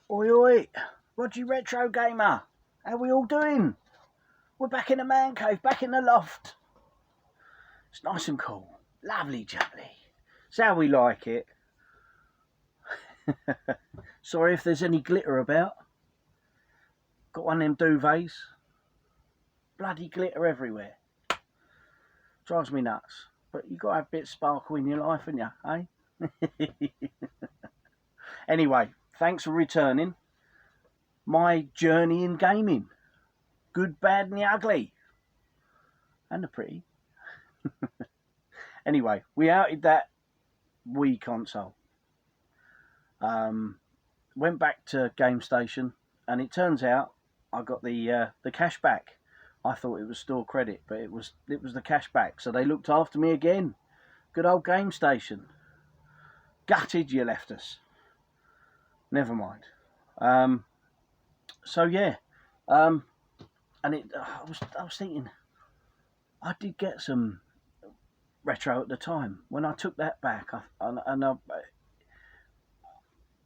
Oi oi, Roger Retro Gamer, how we all doing? We're back in the man cave, back in the loft. It's nice and cool, lovely jubbly. It's how we like it. Sorry if there's any glitter about. Got one of them duvets. Bloody glitter everywhere. Drives me nuts. But you got to have a bit of sparkle in your life, haven't you, eh? Anyway, thanks for returning. My journey in gaming. Good, bad and the ugly. And the pretty. Anyway, we outed that Wii console. Went back to Game Station, and it turns out I got the cash back. I thought it was store credit, but it was the cash back. So they looked after me again. Good old Game Station. Gutted you left us. Never mind. So yeah, and I was thinking, I did get some retro at the time. When I took that back,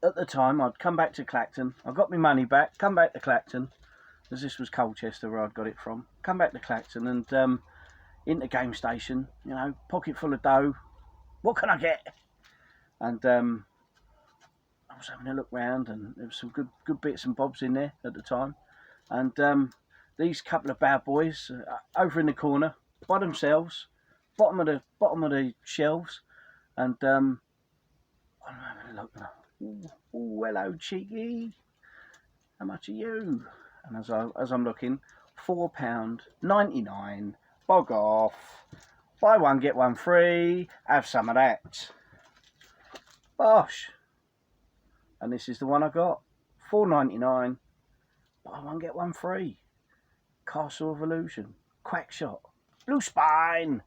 at the time I'd come back to Clacton. I got my money back, come back to Clacton, as this was Colchester where I'd got it from. Come back to Clacton and into Game Station, you know, pocket full of dough. What can I get? And I was having a look round, and there was some good bits and bobs in there at the time. And these couple of bad boys over in the corner by themselves, bottom of the shelves, and I'm having a look now. Ooh, hello, cheeky. How much are you? And as I'm looking, £4.99. Bog off. Buy one get one free. Have some of that. Bosh. And this is the one I got. £4.99. Buy one get one free. Castle of Illusion. Quackshot. Blue Spine.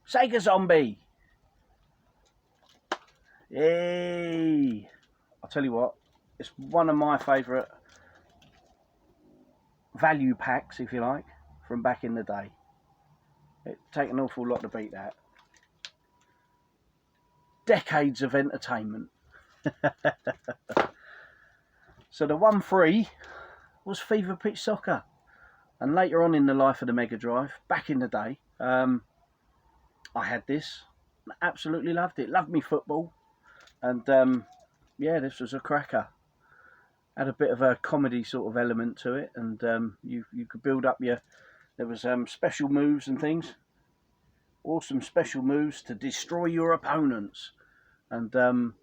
Sega Zombie. Hey. I'll tell you what, it's one of my favourite value packs, if you like, from back in the day. It'd take an awful lot to beat that. Decades of entertainment. So the one free was Fever Pitch Soccer. And later on in the life of the Mega Drive, back in the day, I had this. Absolutely loved it. Loved me football. And yeah, this was a cracker. Had a bit of a comedy sort of element to it, and you could build up your. There was special moves and things. Awesome special moves to destroy your opponents. And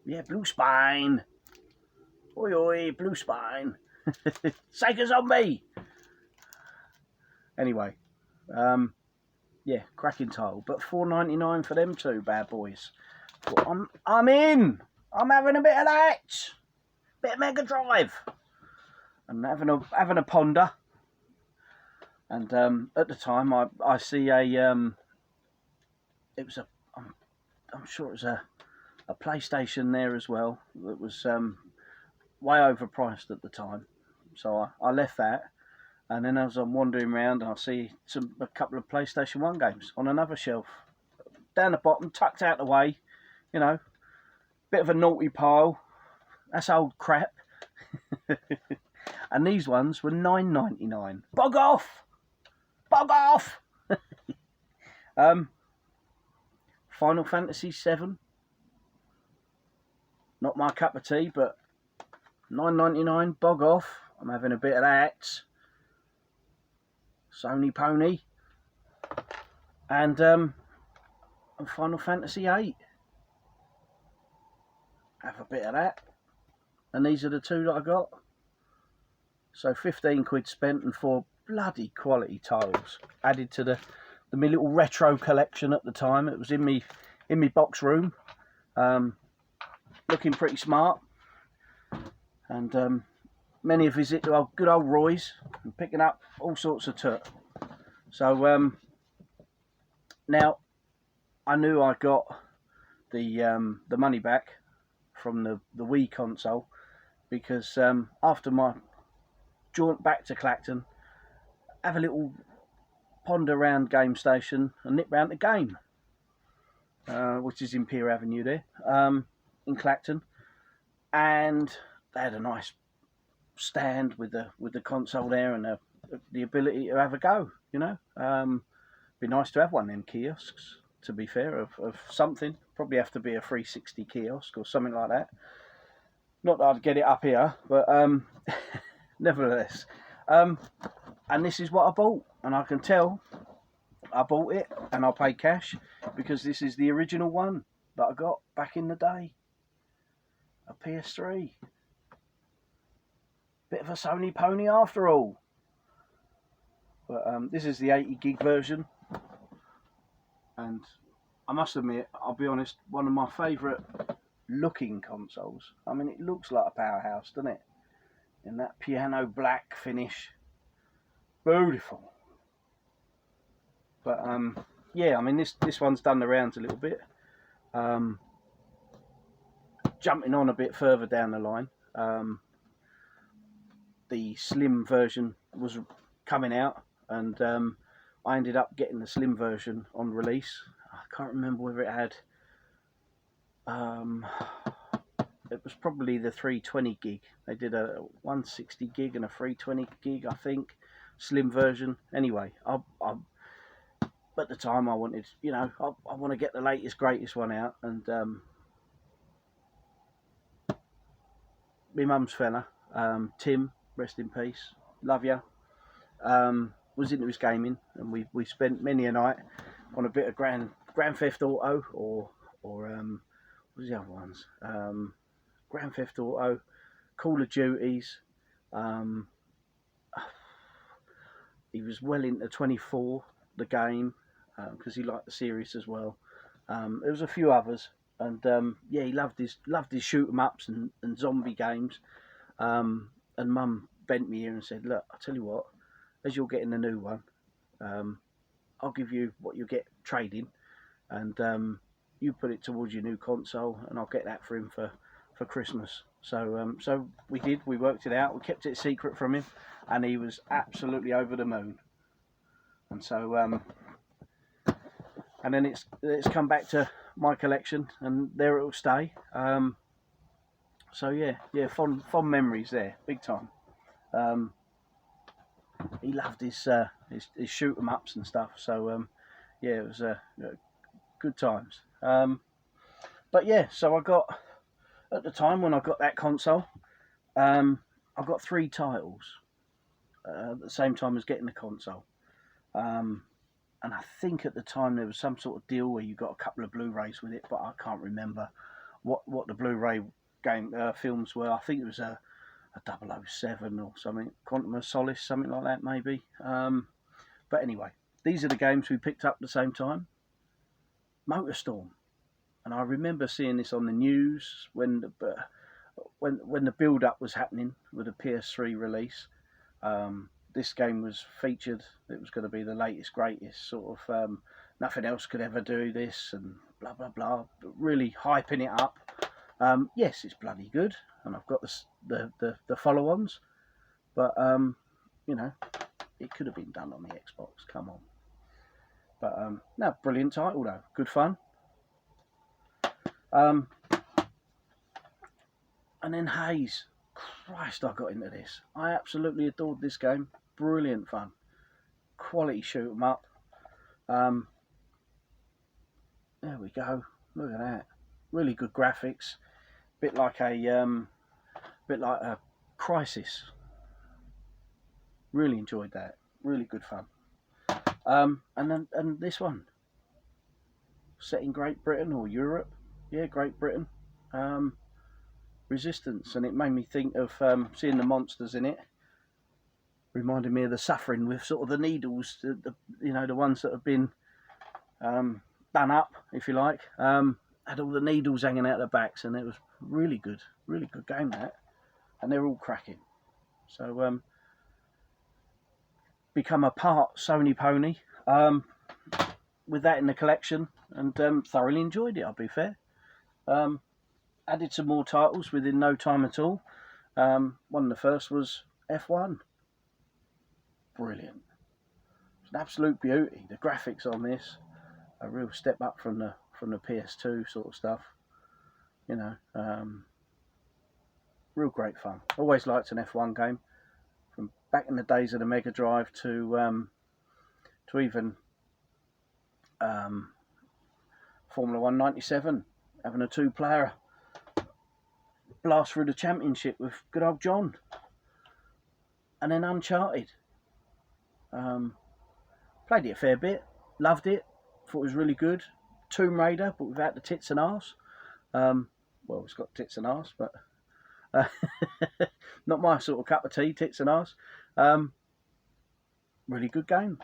yeah, Blue Spine. Oi oi, Blue Spine. Sega Zombie. Anyway, yeah, cracking title. But £4.99 for them two bad boys. But I'm in. I'm having a bit of that. Bit of Mega Drive. And having a ponder. And at the time, I see a it was a I'm sure it was a PlayStation there as well that was way overpriced at the time. So I left that, and then as I'm wandering around, I see a couple of PlayStation 1 games on another shelf down the bottom, tucked out the way. You know, bit of a naughty pile. That's old crap. And these ones were £9.99. Bog off! Bog off! Final Fantasy VII. Not my cup of tea, but £9.99. Bog off. I'm having a bit of that. Sony Pony. And Final Fantasy VIII. Have a bit of that. And these are the two that I got. So 15 quid spent and 4 bloody quality titles added to my little retro collection at the time. It was in me box room, looking pretty smart. And many a visit to good old Roy's and picking up all sorts of tut. So now I knew I got the money back from the Wii console, because after my jaunt back to Clacton, have a little ponder around Game Station and nip round the game, which is in Pier Avenue there, in Clacton, and they had a nice stand with the console there and the ability to have a go. You know, be nice to have one of them kiosks. To be fair, of something. Probably have to be a 360 kiosk or something like that. Not that I'd get it up here, but nevertheless. And this is what I bought, and I can tell I bought it and I paid cash because this is the original one that I got back in the day. A PS3. Bit of a Sony pony after all. But this is the 80 gig version. And I must admit, I'll be honest, one of my favourite looking consoles. I mean, it looks like a powerhouse, doesn't it? In that piano black finish. Beautiful. But yeah, I mean, this one's done the rounds a little bit. Jumping on a bit further down the line, the slim version was coming out, and I ended up getting the slim version on release. I can't remember whether it had it was probably the 320 gig. They did a 160 gig and a 320 gig, I think, slim version. Anyway, I at the time I wanted, you know, I want to get the latest greatest one out, and my mum's fella, Tim, rest in peace, love you, was into his gaming, and we spent many a night on a bit of Grand Theft Auto or what was the other ones? Grand Theft Auto, Call of Duties. He was well into 24, the game, because he liked the series as well. There was a few others, and yeah, he loved his shoot 'em ups and zombie games. And Mum bent me here and said, "Look, I tell you what, as you're getting the new one, I'll give you what you get trading, and you put it towards your new console, and I'll get that for him for Christmas." So so we did. We worked it out. We kept it secret from him, and he was absolutely over the moon. And so and then it's come back to my collection, and there it will stay. So yeah, fond memories there, big time. He loved his shoot 'em ups and stuff. So yeah, it was good times. But yeah, so I got, at the time when I got that console, I got 3 titles at the same time as getting the console. And I think at the time there was some sort of deal where you got a couple of Blu-rays with it, but I can't remember what the Blu-ray game films were. I think it was a 007 or something, Quantum of Solace, something like that maybe. But anyway, these are the games we picked up at the same time. Motorstorm, and I remember seeing this on the news when the build-up was happening with the PS3 release. This game was featured. It was going to be the latest, greatest, sort of nothing else could ever do this, and blah blah blah. But really hyping it up. Yes, it's bloody good, and I've got the follow-ons, but you know, it could have been done on the Xbox. Come on. But no, brilliant title though. Good fun. And then Haze. Christ, I got into this. I absolutely adored this game. Brilliant fun. Quality shoot 'em up. There we go. Look at that. Really good graphics. Bit like a Crisis. Really enjoyed that. Really good fun. And this one, set in Great Britain or Europe. Yeah, Great Britain. Resistance, and it made me think of seeing the monsters in it. Reminded me of the Suffering, with sort of the needles, the you know, the ones that have been done up, if you like. Had all the needles hanging out the backs, and it was really good game that, and they're all cracking. So become a part Sony pony with that in the collection, and thoroughly enjoyed it, I'll be fair. Added some more titles within no time at all. One of the first was F1. Brilliant. It's an absolute beauty. The graphics on this, a real step up from the PS2 sort of stuff. You know, real great fun. Always liked an F1 game, from back in the days of the Mega Drive to even Formula 1 97, having a 2-player blast through the championship with good old John. And then Uncharted. Played it a fair bit, loved it, thought it was really good. Tomb Raider, but without the tits and arse. Well, it's got tits and arse, but not my sort of cup of tea, tits and arse. Really good game.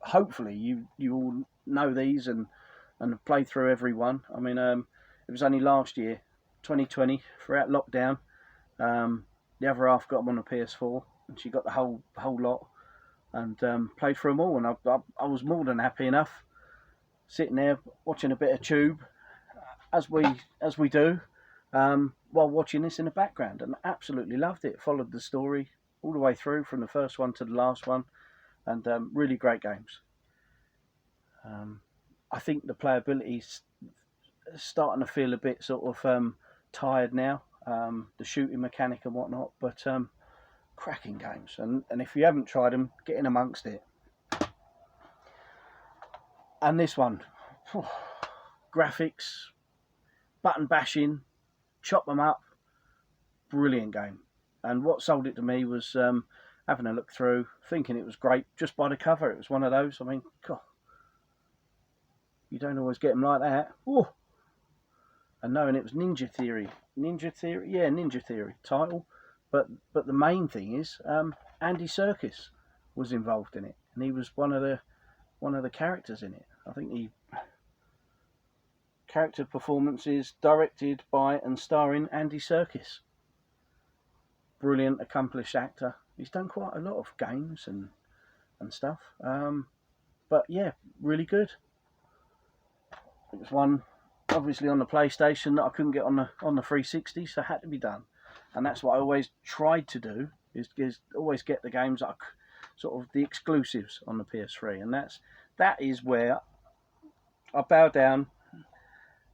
Hopefully you all know these and have played through every one. I mean, it was only last year, 2020, throughout lockdown. The other half got them on the PS4, and she got the whole lot, and played through them all. And I was more than happy enough, sitting there watching a bit of Tube, as we do, while watching this in the background, and absolutely loved it. Followed the story all the way through, from the first one to the last one, and really great games. I think the playability's starting to feel a bit sort of tired now, the shooting mechanic and whatnot, but cracking games, and if you haven't tried them, get in amongst it. And this one, graphics, button bashing, chop them up, brilliant game. And what sold it to me was having a look through, thinking it was great just by the cover. It was one of those, I mean, God, you don't always get them like that. Ooh. And knowing it was Ninja Theory title, but the main thing is Andy Serkis was involved in it, and he was one of the characters in it. I think the character performances directed by and starring Andy Serkis. Brilliant, accomplished actor. He's done quite a lot of games and stuff. But yeah, really good. It was one obviously on the PlayStation that I couldn't get on the 360, so it had to be done. And that's what I always tried to do, is always get the games that sort of the exclusives on the PS3, and that is where I bow down.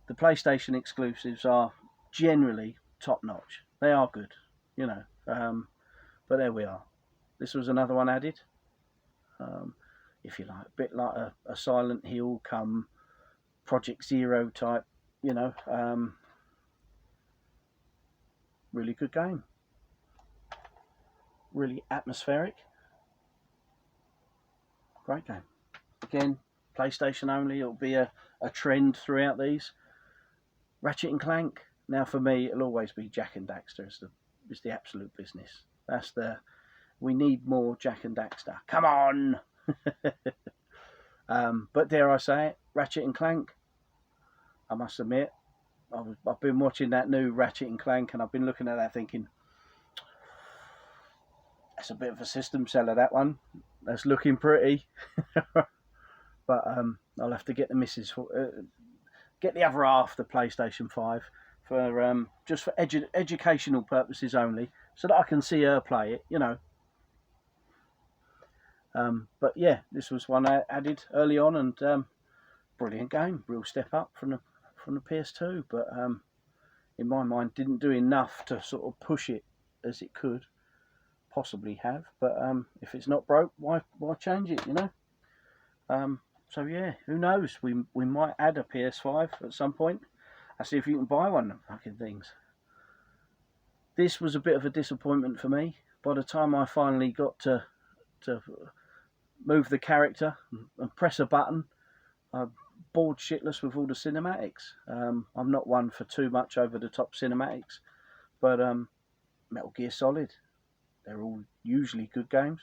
The PlayStation exclusives are generally top notch. They are good, you know. But there we are. This was another one added. If you like, a bit like a Silent Hill come Project Zero type, you know. Really good game. Really atmospheric. Great game. Again, PlayStation only. It'll be a trend throughout these. Ratchet and Clank. Now for me, it'll always be Jak and Daxter is the absolute business. We need more Jak and Daxter. Come on! But dare I say it, Ratchet and Clank. I must admit, I've been watching that new Ratchet and Clank, and I've been looking at that thinking, that's a bit of a system seller, that one. That's looking pretty. But I'll have to get the missus get the other half, the PlayStation 5, for just for educational purposes only, so that I can see her play it, you know. But yeah, this was one I added early on, and brilliant game, real step up from the PS2, but in my mind didn't do enough to sort of push it as it could possibly have. But if it's not broke, why change it, you know? So yeah, who knows? We might add a PS5 at some point. I see if you can buy one of them fucking things. This was a bit of a disappointment for me. By the time I finally got to move the character and press a button, I bored shitless with all the cinematics. I'm not one for too much over the top cinematics, but Metal Gear Solid, they're all usually good games,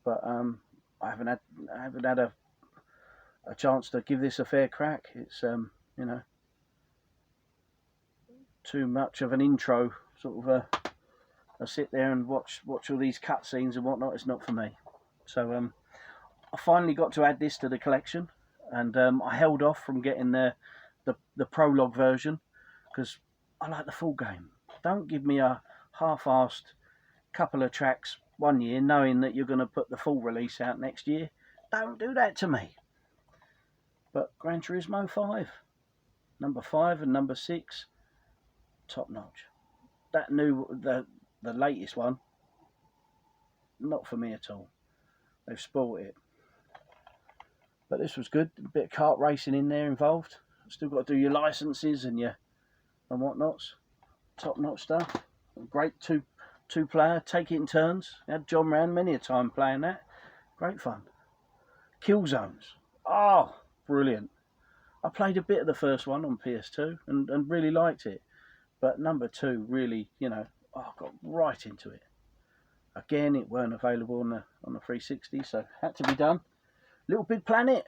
but I haven't had a chance to give this a fair crack. It's you know, too much of an intro, sort of I sit there and watch all these cutscenes and whatnot. It's not for me. So I finally got to add this to the collection, and I held off from getting the prologue version because I like the full game. Don't give me a half-assed couple of tracks one year knowing that you're going to put the full release out next year. Don't do that to me. But Gran Turismo 5, number 5 and number 6, top notch. That new, the latest one, not for me at all. They've spoilt it. But this was good. A bit of kart racing in there involved. Still got to do your licenses and whatnots. Top notch stuff. Great two player. Take it in turns. Had John round many a time playing that. Great fun. Kill zones. Oh, brilliant. I played a bit of the first one on PS2 and really liked it. But number 2 really, I got right into it. Again, it weren't available on the 360, so had to be done. Little Big Planet.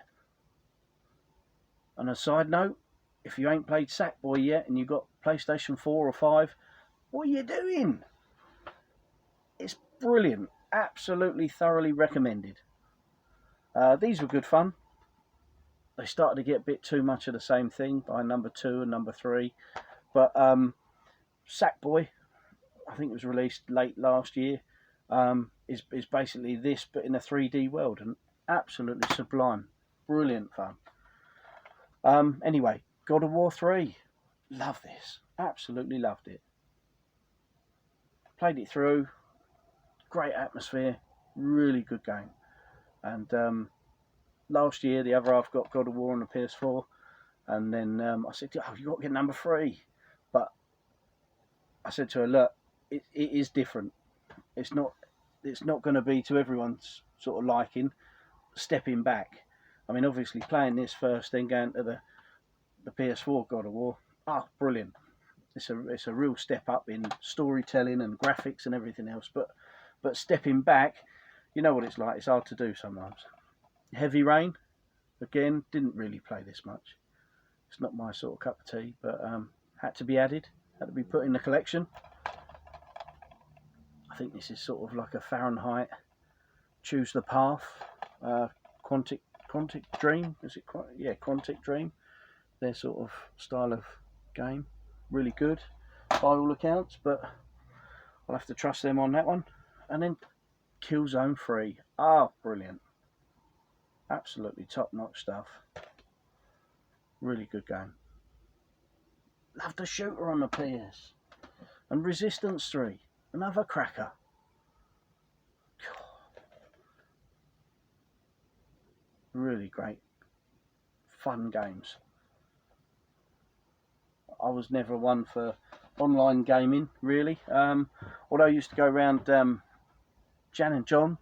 On a side note, if you ain't played Sackboy yet and you've got PlayStation 4 or 5, what are you doing? It's brilliant. Absolutely thoroughly recommended. These were good fun. They started to get a bit too much of the same thing by number 2 and number 3. But Sackboy, I think it was released late last year, is basically this but in a 3D world, and absolutely sublime. Brilliant fun. Anyway, God of War 3. Love this. Absolutely loved it. Played it through. Great atmosphere. Really good game. And last year, the other half got God of War on the PS4. And then I said, oh, you've got to get number 3. But I said to her, look, it is different. It's not going to be to everyone's sort of liking. Stepping back. I mean, obviously playing this first, then going to the PS4 God of War. Oh, brilliant! It's a real step up in storytelling and graphics and everything else. But stepping back, you know what it's like. It's hard to do sometimes. Heavy Rain, again, didn't really play this much. It's not my sort of cup of tea, but had to be added. Had to be put in the collection. I think this is sort of like a Fahrenheit. Choose the Path. Quantic Dream, is it? Yeah, Quantic Dream. Their sort of style of game, really good by all accounts. But I'll have to trust them on that one. And then Killzone 3. Oh, brilliant! Absolutely top-notch stuff. Really good game. Love the shooter on the PS. And Resistance 3, another cracker. Really great, fun games. I was never one for online gaming, really. Although I used to go around Jan and John,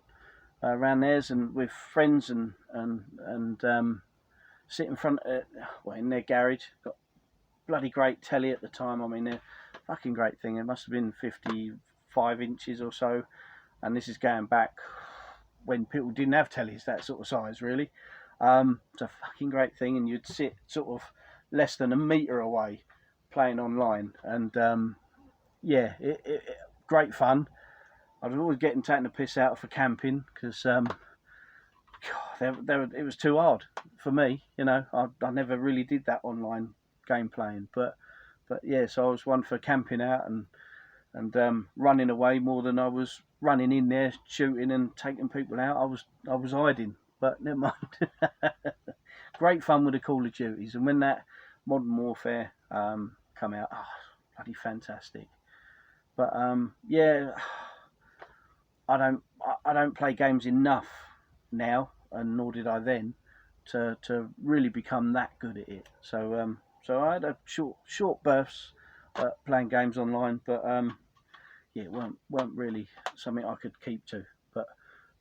around theirs, and with friends and sit in front, in their garage. Got bloody great telly at the time. I mean, they're fucking great thing. It must have been 55 inches or so, and this is going back when people didn't have tellies that sort of size, really. It's a fucking great thing, and you'd sit sort of less than a metre away playing online, and great fun. I was always getting taken the piss out for camping because it was too hard for me. I never really did that online game playing, but yeah, so I was one for camping out and running away more than I was running in there shooting and taking people out. I was hiding, but never mind. Great fun with the Call of Duties, and when that Modern Warfare come out, bloody fantastic. But I don't play games enough now, and nor did I then, to really become that good at it. So I had a short bursts playing games online, but it weren't really something I could keep to. But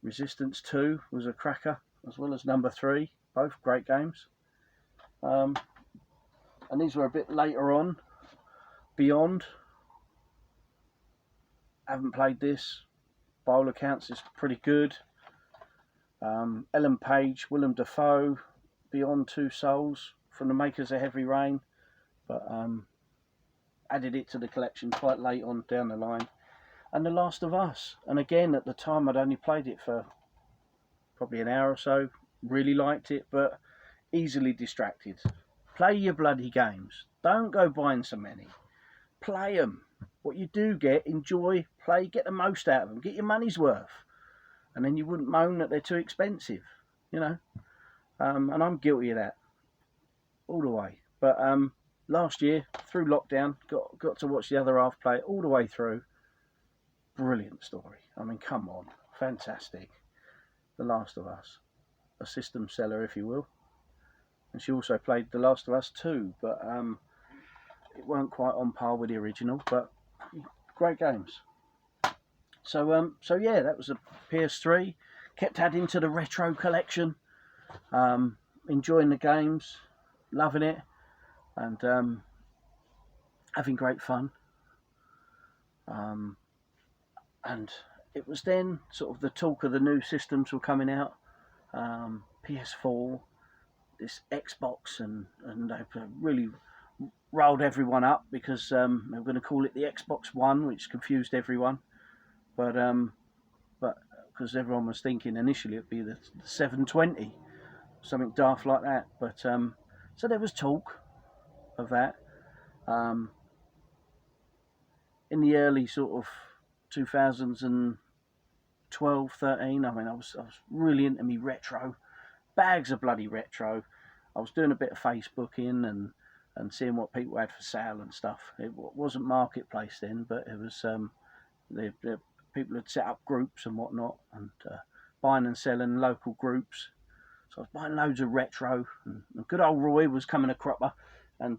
Resistance 2 was a cracker, as well as number 3, both great games. And these were a bit later on. Beyond, haven't played this. By all accounts, it's pretty good. Ellen Page, Willem Dafoe, Beyond Two Souls, from the makers of Heavy Rain, but added it to the collection quite late on down the line. And The Last of Us, and again at the time I'd only played it for probably an hour or so. Really liked it, but easily distracted. Play your bloody games. Don't go buying so many. Play them. What you do get, enjoy, play, get the most out of them. Get your money's worth. And then you wouldn't moan that they're too expensive, And I'm guilty of that all the way. But last year through lockdown, got to watch the other half play all the way through. Brilliant story. I mean, come on, fantastic. The Last of Us, a system seller, if you will. And she also played The Last of Us 2, but it weren't quite on par with the original, but great games. So yeah, that was a PS3. Kept adding to the retro collection. Enjoying the games, loving it, and having great fun. And it was then sort of the talk of the new systems were coming out. PS4, this Xbox, and they really rolled everyone up because they were going to call it the Xbox One, which confused everyone. But because everyone was thinking initially it'd be the 720, something daft like that. But so there was talk of that. In the early sort of 2012, 13, I mean, I was really into me retro, bags of bloody retro. I was doing a bit of Facebooking and seeing what people had for sale and stuff. It wasn't Marketplace then, but it was the people had set up groups and whatnot, and buying and selling local groups. So I was buying loads of retro, and good old Roy was coming a cropper, and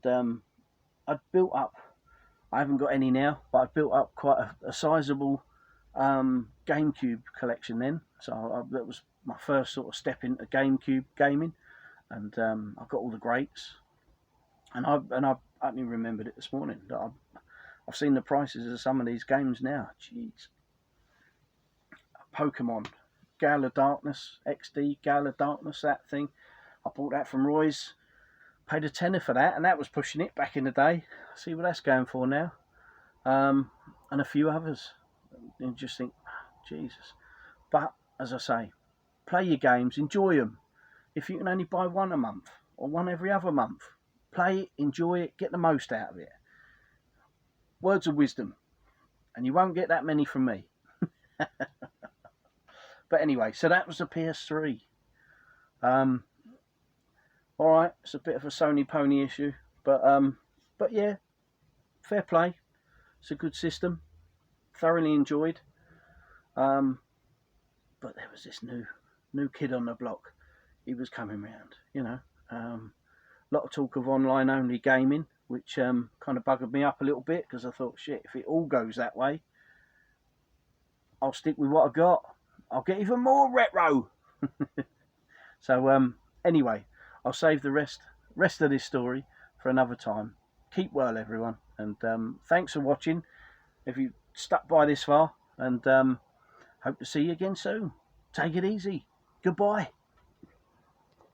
I'd built up. I haven't got any now, but I built up quite a sizable GameCube collection then. So that was my first sort of step into GameCube gaming, and I've got all the greats. And I only remembered it this morning that I've seen the prices of some of these games now. Jeez. Pokemon, Gale of Darkness, XD, Gale of Darkness, that thing. I bought that from Roy's. Paid a tenner for that, and that was pushing it back in the day. See what that's going for now. And a few others. And just think, Jesus. But, as I say, play your games, enjoy them. If you can only buy one a month, or one every other month, play it, enjoy it, get the most out of it. Words of wisdom. And you won't get that many from me. But anyway, so that was the PS3. Alright, it's a bit of a Sony pony issue, but yeah, fair play. It's a good system. Thoroughly enjoyed. But there was this new kid on the block. He was coming round, you know. A lot of talk of online only gaming, which kind of buggered me up a little bit because I thought, shit, if it all goes that way, I'll stick with what I got. I'll get even more retro. So anyway, I'll save the rest of this story for another time. Keep well, everyone, and thanks for watching. If you stuck by this far, and hope to see you again soon. Take it easy. Goodbye.